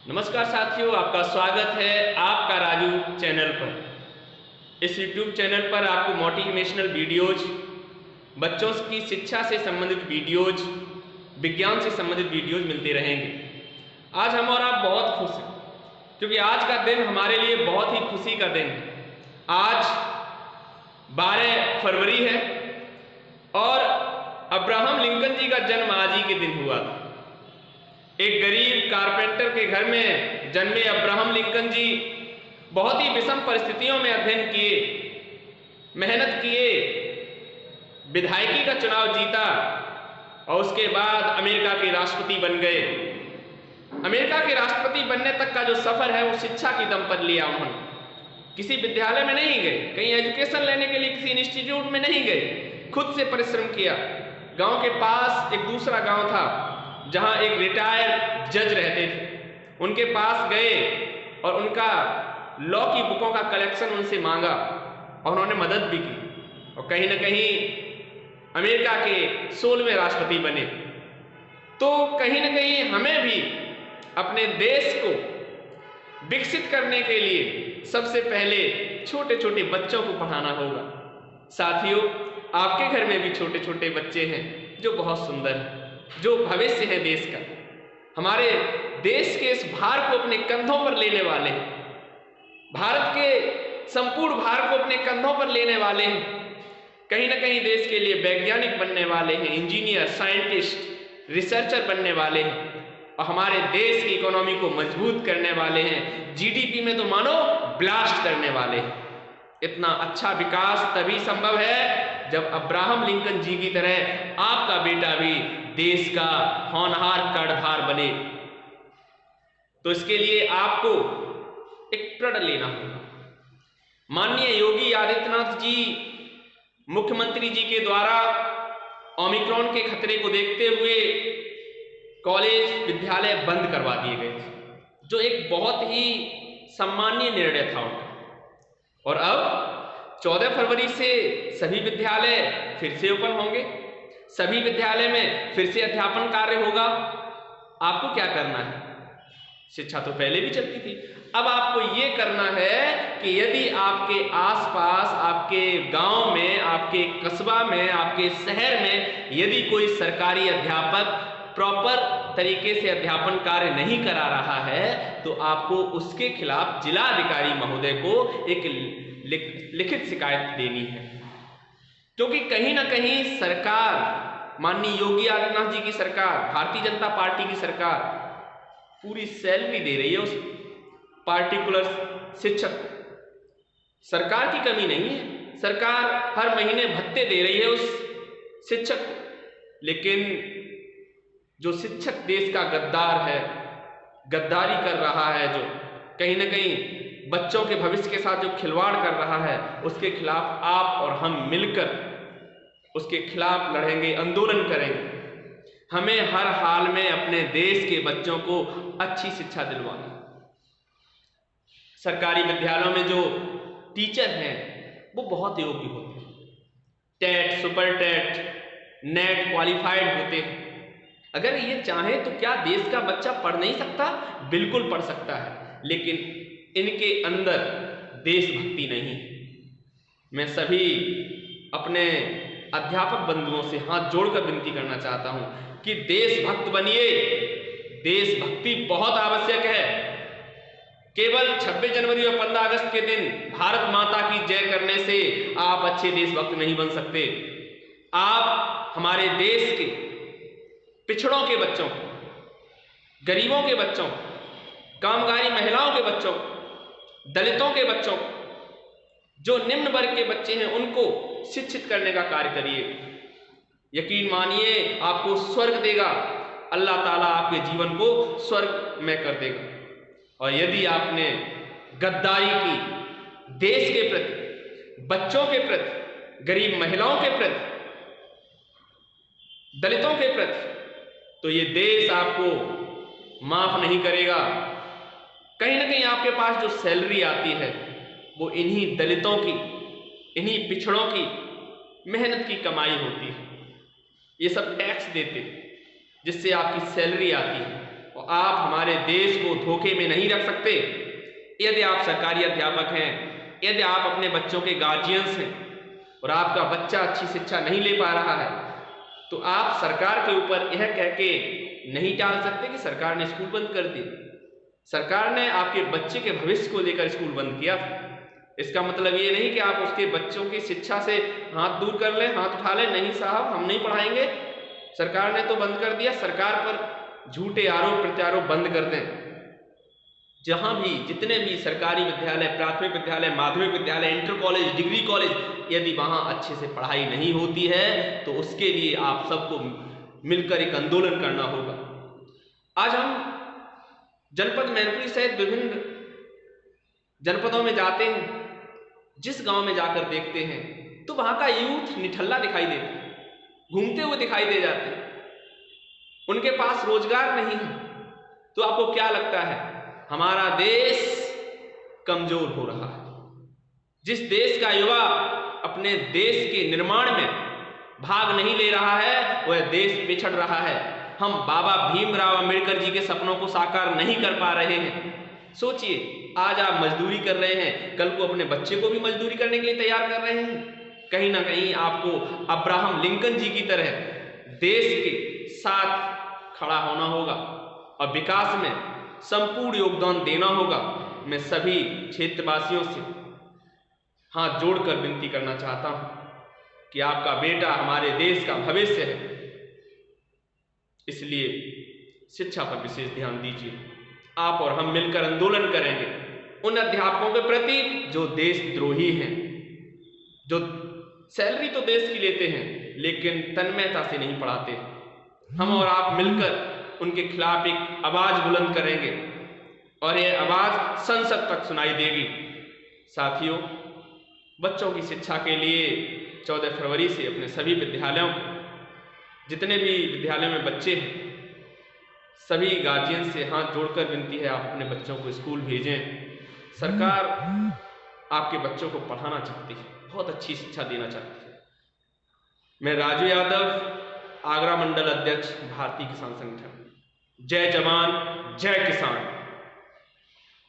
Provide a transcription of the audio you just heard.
नमस्कार साथियों, आपका स्वागत है आपका राजू चैनल पर। इस YouTube चैनल पर आपको मोटिवेशनल वीडियोज, बच्चों की शिक्षा से संबंधित वीडियोज, विज्ञान से संबंधित वीडियोज मिलते रहेंगे। आज हम और आप बहुत खुश हैं क्योंकि आज का दिन हमारे लिए बहुत ही खुशी का दिन है। आज 12 फरवरी है और अब्राहम लिंकन जी का जन्म आज ही के दिन हुआ था। एक गरीब कारपेंटर के घर में जन्मे अब्राहम लिंकन जी बहुत ही विषम परिस्थितियों में अध्ययन किए, मेहनत किए, विधायकी का चुनाव जीता और उसके बाद अमेरिका के राष्ट्रपति बन गए। अमेरिका के राष्ट्रपति बनने तक का जो सफर है वो शिक्षा की दम पर लिया। उन्होंने किसी विद्यालय में नहीं गए, कहीं एजुकेशन लेने के लिए किसी इंस्टीट्यूट में नहीं गए, खुद से परिश्रम किया। गांव के पास एक दूसरा गांव था जहां एक रिटायर्ड जज रहते थे, उनके पास गए और उनका लॉ की बुकों का कलेक्शन उनसे मांगा और उन्होंने मदद भी की और कहीं ना कहीं अमेरिका के 16वें राष्ट्रपति बने। तो कहीं ना कहीं हमें भी अपने देश को विकसित करने के लिए सबसे पहले छोटे छोटे बच्चों को पढ़ाना होगा। साथियों, आपके घर में भी छोटे छोटे बच्चे हैं जो बहुत सुंदर हैं, जो भविष्य है देश का। हमारे देश के इस भार को अपने कंधों पर लेने वाले हैं, भारत के संपूर्ण भार को अपने कंधों पर लेने वाले हैं। कहीं ना कहीं देश के लिए वैज्ञानिक बनने वाले हैं, इंजीनियर, साइंटिस्ट, रिसर्चर बनने वाले हैं और हमारे देश की इकोनॉमी को मजबूत करने वाले हैं। जीडीपी में तो मानो ब्लास्ट करने वाले हैं। इतना अच्छा विकास तभी संभव है जब अब्राहम लिंकन जी की तरह आपका बेटा भी देश का होनहार कर्णधार बने। तो इसके लिए आपको एक प्रण लेना होगा। माननीय योगी आदित्यनाथ जी मुख्यमंत्री जी के द्वारा ओमिक्रॉन के खतरे को देखते हुए कॉलेज विद्यालय बंद करवा दिए गए थे, जो एक बहुत ही सम्माननीय निर्णय था उनका। और अब 14 फरवरी से सभी विद्यालय फिर से ओपन होंगे, सभी विद्यालय में फिर से अध्यापन कार्य होगा। आपको क्या करना है? शिक्षा तो पहले भी चलती थी, अब आपको ये करना है कि यदि आपके आसपास, आपके गांव में, आपके कस्बा में, आपके शहर में यदि कोई सरकारी अध्यापक प्रॉपर तरीके से अध्यापन कार्य नहीं करा रहा है तो आपको उसके खिलाफ जिला अधिकारी महोदय को एक लिखित शिकायत देनी है। क्योंकि कहीं ना कहीं सरकार, माननीय योगी आदित्यनाथ जी की सरकार, भारतीय जनता पार्टी की सरकार पूरी सैलरी दे रही है उस पार्टिकुलर शिक्षक को। सरकार की कमी नहीं है, सरकार हर महीने भत्ते दे रही है उस शिक्षक को। लेकिन जो शिक्षक देश का गद्दार है, गद्दारी कर रहा है, जो कहीं ना कहीं बच्चों के भविष्य के साथ जो खिलवाड़ कर रहा है, उसके खिलाफ आप और हम मिलकर उसके खिलाफ लड़ेंगे, आंदोलन करेंगे। हमें हर हाल में अपने देश के बच्चों को अच्छी शिक्षा दिलवानी। सरकारी विद्यालयों में जो टीचर हैं वो बहुत योग्य होते हैं, TET, super TET, NET qualified होते हैं। अगर ये चाहे तो क्या देश का बच्चा पढ़ नहीं सकता? बिल्कुल पढ़ सकता है, लेकिन इनके अंदर देशभक्ति नहीं। मैं सभी अपने अध्यापक बंधुओं से हाथ जोड़कर विनती करना चाहता हूं कि देशभक्त बनिए। देशभक्ति बहुत आवश्यक है। केवल 26 जनवरी और 15 अगस्त के दिन भारत माता की जय करने से आप अच्छे देशभक्त नहीं बन सकते। आप हमारे देश के पिछड़ों के बच्चों, गरीबों के बच्चों, कामगारी महिलाओं के बच्चों, दलितों के बच्चों, जो निम्न वर्ग के बच्चे हैं, उनको शिक्षित करने का कार्य करिए। यकीन मानिए आपको स्वर्ग देगा, अल्लाह ताला आपके जीवन को स्वर्ग में कर देगा। और यदि आपने गद्दारी की देश के प्रति, बच्चों के प्रति, गरीब महिलाओं के प्रति, दलितों के प्रति, तो ये देश आपको माफ नहीं करेगा। कहीं ना कहीं आपके पास जो सैलरी आती है वो इन्हीं दलितों की, इन्हीं पिछड़ों की मेहनत की कमाई होती है। ये सब टैक्स देते जिससे आपकी सैलरी आती है और आप हमारे देश को धोखे में नहीं रख सकते। यदि आप सरकारी अध्यापक हैं, यदि आप अपने बच्चों के गार्जियंस हैं और आपका बच्चा अच्छी शिक्षा नहीं ले पा रहा है, तो आप सरकार के ऊपर यह कह के नहीं टाल सकते कि सरकार ने स्कूल बंद कर दिए। सरकार ने आपके बच्चे के भविष्य को लेकर स्कूल बंद किया था। इसका मतलब ये नहीं कि आप उसके बच्चों की शिक्षा से हाथ दूर कर लें, हाथ उठा लें, नहीं साहब हम नहीं पढ़ाएंगे, सरकार ने तो बंद कर दिया। सरकार पर झूठे आरोप प्रत्यारोप बंद कर दें। जहां भी जितने भी सरकारी विद्यालय, प्राथमिक विद्यालय, माध्यमिक विद्यालय, इंटर कॉलेज, डिग्री कॉलेज, यदि वहां अच्छे से पढ़ाई नहीं होती है तो उसके लिए आप सबको मिलकर एक आंदोलन करना होगा। आज हम जनपद मैनपुरी सहित विभिन्न जनपदों में जाते हैं, जिस गांव में जाकर देखते हैं तो वहां का यूथ निठल्ला दिखाई देता है, घूमते हुए दिखाई दे जाते हैं, उनके पास रोजगार नहीं है। तो आपको क्या लगता है हमारा देश कमजोर हो रहा है? जिस देश का युवा अपने देश के निर्माण में भाग नहीं ले रहा है वह देश पिछड़ रहा है। हम बाबा भीमराव अंबेडकर जी के सपनों को साकार नहीं कर पा रहे हैं। सोचिए, आज आप मजदूरी कर रहे हैं, कल को अपने बच्चे को भी मजदूरी करने के लिए तैयार कर रहे हैं। कहीं ना कहीं आपको अब्राहम लिंकन जी की तरह देश के साथ खड़ा होना होगा और विकास में संपूर्ण योगदान देना होगा। मैं सभी क्षेत्रवासियों से हाथ जोड़कर विनती करना चाहता हूं कि आपका बेटा हमारे देश का भविष्य है, इसलिए शिक्षा पर विशेष ध्यान दीजिए। आप और हम मिलकर आंदोलन करेंगे उन अध्यापकों के प्रति जो देशद्रोही हैं, जो सैलरी तो देश की लेते हैं लेकिन तन्मयता से नहीं पढ़ाते। हम और आप मिलकर उनके खिलाफ एक आवाज बुलंद करेंगे और यह आवाज संसद तक सुनाई देगी। साथियों, बच्चों की शिक्षा के लिए 14 फरवरी से अपने सभी विद्यालयों को, जितने भी विद्यालयों में बच्चे हैं, सभी गार्जियन से हाथ जोड़कर विनती है आप अपने बच्चों को स्कूल भेजें। सरकार आपके बच्चों को पढ़ाना चाहती है, बहुत अच्छी शिक्षा देना चाहती है। मैं राजू यादव, आगरा मंडल अध्यक्ष, भारतीय किसान संगठन। जय जवान जय किसान।